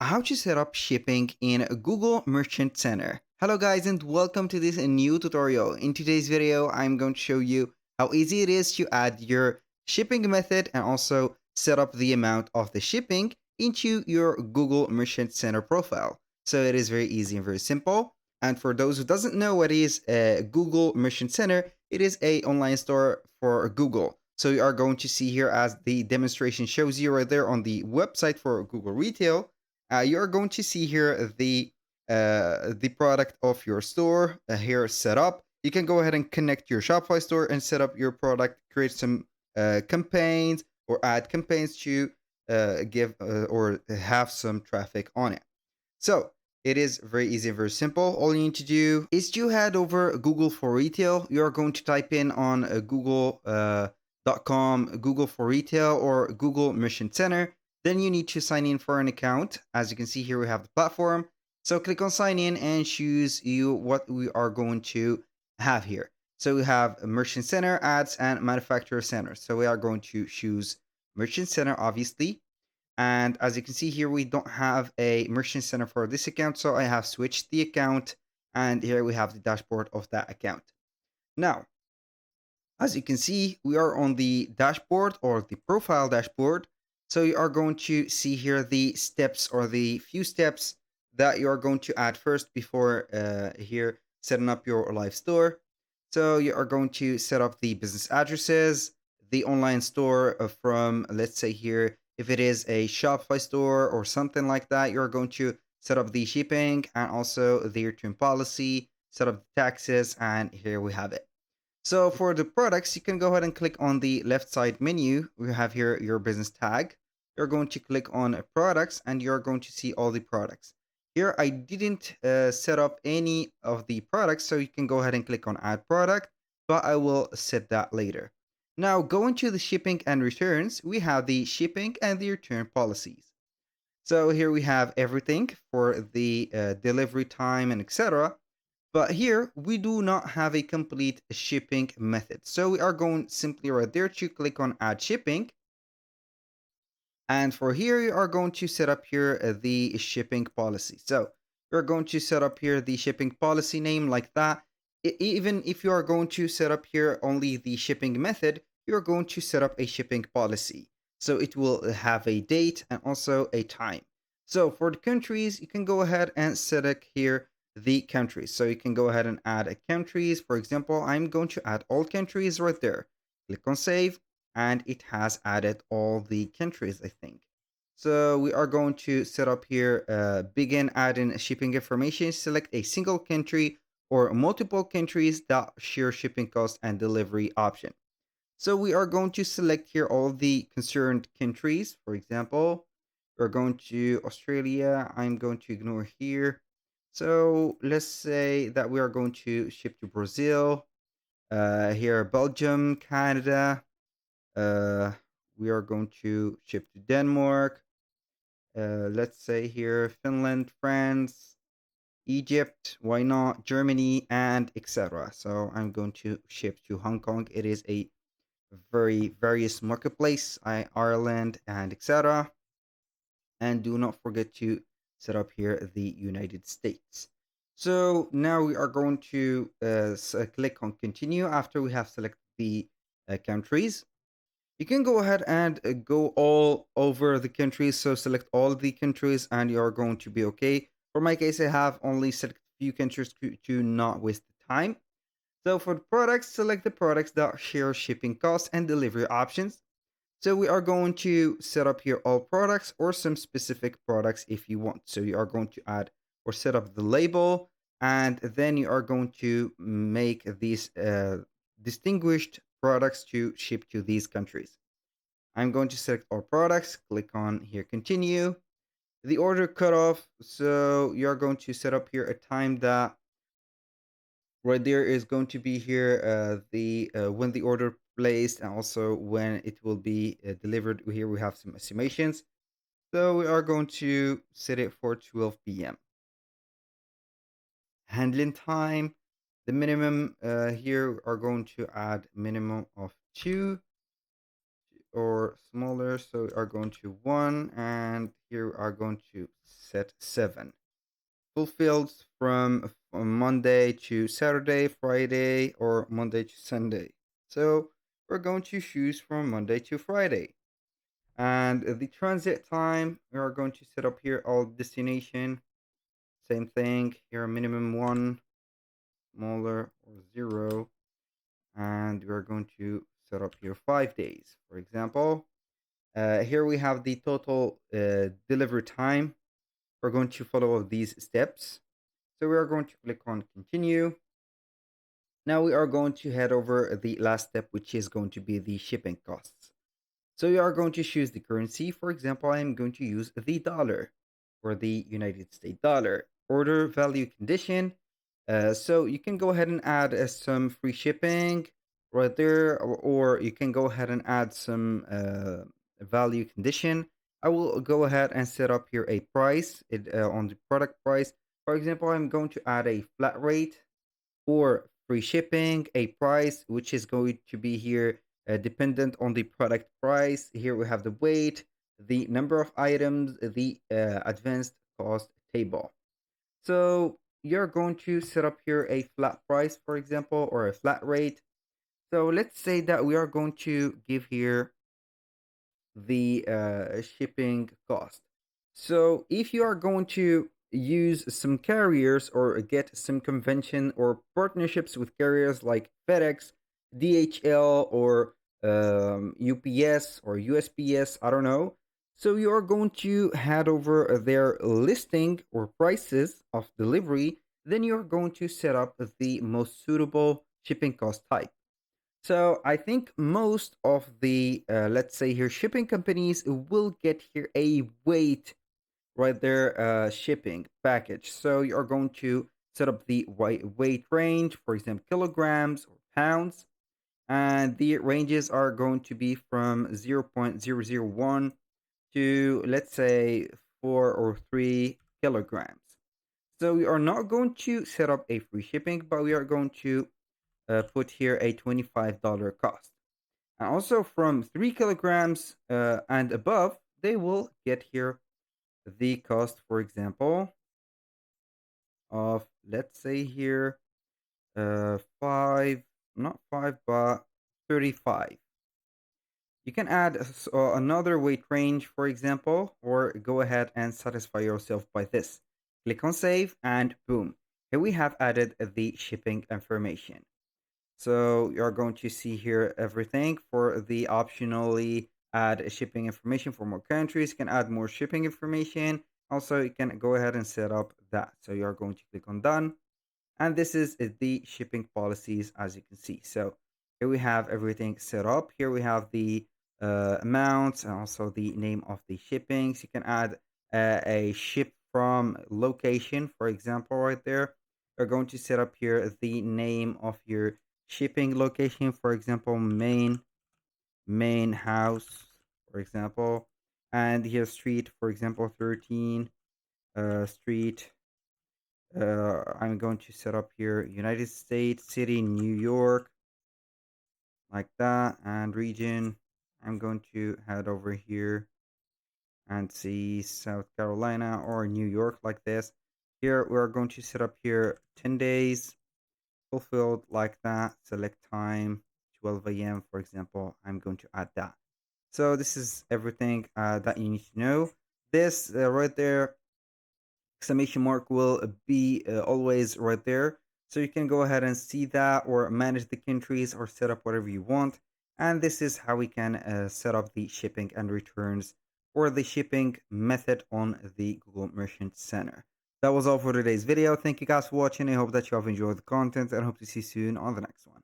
How to set up shipping in a Google Merchant Center. Hello guys and welcome to this new tutorial. In today's video, I'm going to show you how easy it is to add your shipping method and also set up the amount of the shipping into your Google Merchant Center profile. So it is very easy and very simple. And for those who doesn't know what is a Google Merchant Center, it is a online store for Google. So you are going to see here as the demonstration shows you right there on the website for Google Retail, you're going to see here the product of your store here set up. You can go ahead and connect your Shopify store and set up your product, create some campaigns or add campaigns to give or have some traffic on it. So it is very easy and very simple. All you need to do is to head over Google for Retail. You're going to type in on Google.com, Google for Retail or Google Mission Center. Then you need to sign in for an account. As you can see here, we have the platform. So click on sign in and choose you what we are going to have here. So we have Merchant Center, Ads, and Manufacturer Center. So we are going to choose Merchant Center, obviously. And as you can see here, we don't have a merchant center for this account. So I have switched the account. And here we have the dashboard of that account. Now, as you can see, we are on the dashboard or the profile dashboard. So you are going to see here the steps or the few steps that you are going to add first before here setting up your live store. So you are going to set up the business addresses, the online store from, let's say here, if it is a Shopify store or something like that, you're going to set up the shipping and also the return policy, set up the taxes, and here we have it. So for the products, you can go ahead and click on the left side menu. We have here your business tag. You're going to click on products and you're going to see all the products. Here, I didn't set up any of the products, so you can go ahead and click on add product, but I will set that later. Now, going to the shipping and returns, we have the shipping and the return policies. So here we have everything for the delivery time and etc. But here we do not have a complete shipping method. So we are going simply right there to click on add shipping. And for here, you are going to set up here the shipping policy. So you're going to set up here the shipping policy name like that. Even if you are going to set up here only the shipping method, you're going to set up a shipping policy. So it will have a date and also a time. So for the countries, you can go ahead and select here the countries. So you can go ahead and add a countries. For example, I'm going to add all countries right there. Click on save and it has added all the countries, I think. So we are going to set up here, begin adding shipping information, select a single country or multiple countries that share shipping cost and delivery option. So we are going to select here all the concerned countries. For example, we're going to Australia. I'm going to ignore here. So let's say that we are going to ship to Brazil, here Belgium, Canada, uh, we are going to ship to Denmark. Let's say here Finland, France, Egypt, why not Germany, and etc. So I'm going to ship to Hong Kong. It is a very various marketplace, Ireland, and etc. And do not forget to set up here the United States. So now we are going to click on continue after we have selected the countries. You can go ahead and go all over the countries. So select all the countries and you're going to be okay. For my case, I have only selected a few countries to not waste the time. So for the products, select the products that share shipping costs and delivery options. So we are going to set up here all products or some specific products if you want. So you are going to add or set up the label and then you are going to make these distinguished products to ship to these countries. I'm going to select all products, click on here, continue. The order cutoff. So you're going to set up here a time that right there is going to be here the when the order placed and also when it will be delivered. Here we have some estimations. So we are going to set it for 12 p.m. Handling time. The minimum here are going to add minimum of 2. or smaller. So we are going to 1, and here we are going to set 7. Fulfilled from Monday to Saturday, Friday, or Monday to Sunday. So we're going to choose from Monday to Friday. And the transit time, we are going to set up here all destination. Same thing here, minimum 1, smaller or 0. And we're going to set up here 5 days. For example, here we have the total delivery time. We're going to follow these steps. So we are going to click on continue. Now we are going to head over the last step, which is going to be the shipping costs. So you are going to choose the currency. For example, I am going to use the dollar or the United States dollar. Order value condition. So you can go ahead and add some free shipping right there, or you can go ahead and add some value condition. I will go ahead and set up here a price on the product price. For example, I'm going to add a flat rate or free shipping, a price which is going to be here dependent on the product price. Here we have the weight, the number of items, the advanced cost table. So you're going to set up here a flat price, for example, or a flat rate. So let's say that we are going to give here the shipping cost. So if you are going to use some carriers or get some convention or partnerships with carriers like FedEx, DHL, or UPS or USPS, I don't know. So you are going to head over their listing or prices of delivery. Then you're going to set up the most suitable shipping cost type. So I think most of the let's say here shipping companies will get here a weight right there shipping package. So you're going to set up the weight range, for example, kilograms or pounds, and the ranges are going to be from 0.001 to let's say 4 or 3 kilograms. So we are not going to set up a free shipping, but we are going to put here a $25 cost. And also from 3 kilograms and above, they will get here the cost, for example, of let's say here 5, not 5, but 35. You can add another weight range, for example, or go ahead and satisfy yourself by this. Click on save and boom. Here we have added the shipping information. So you're going to see here everything for the optionally add shipping information for more countries. You can add more shipping information. Also, you can go ahead and set up that. So you're going to click on done. And this is the shipping policies as you can see. So here we have everything set up. Here we have the amounts and also the name of the shippings. You can add a ship from location, for example, right there. You're going to set up here the name of your shipping location, for example, main house, for example, and here street, for example, 13 street. I'm going to set up here United States, city, New York, like that, and region. I'm going to head over here and see South Carolina or New York like this. Here we're going to set up here 10 days fulfilled like that. Select time 12 a.m. for example. I'm going to add that. So this is everything that you need to know. This right there exclamation mark will be always right there. So you can go ahead and see that or manage the countries or set up whatever you want. And this is how we can set up the shipping and returns or the shipping method on the Google Merchant Center. That was all for today's video. Thank you guys for watching. I hope that you have enjoyed the content and hope to see you soon on the next one.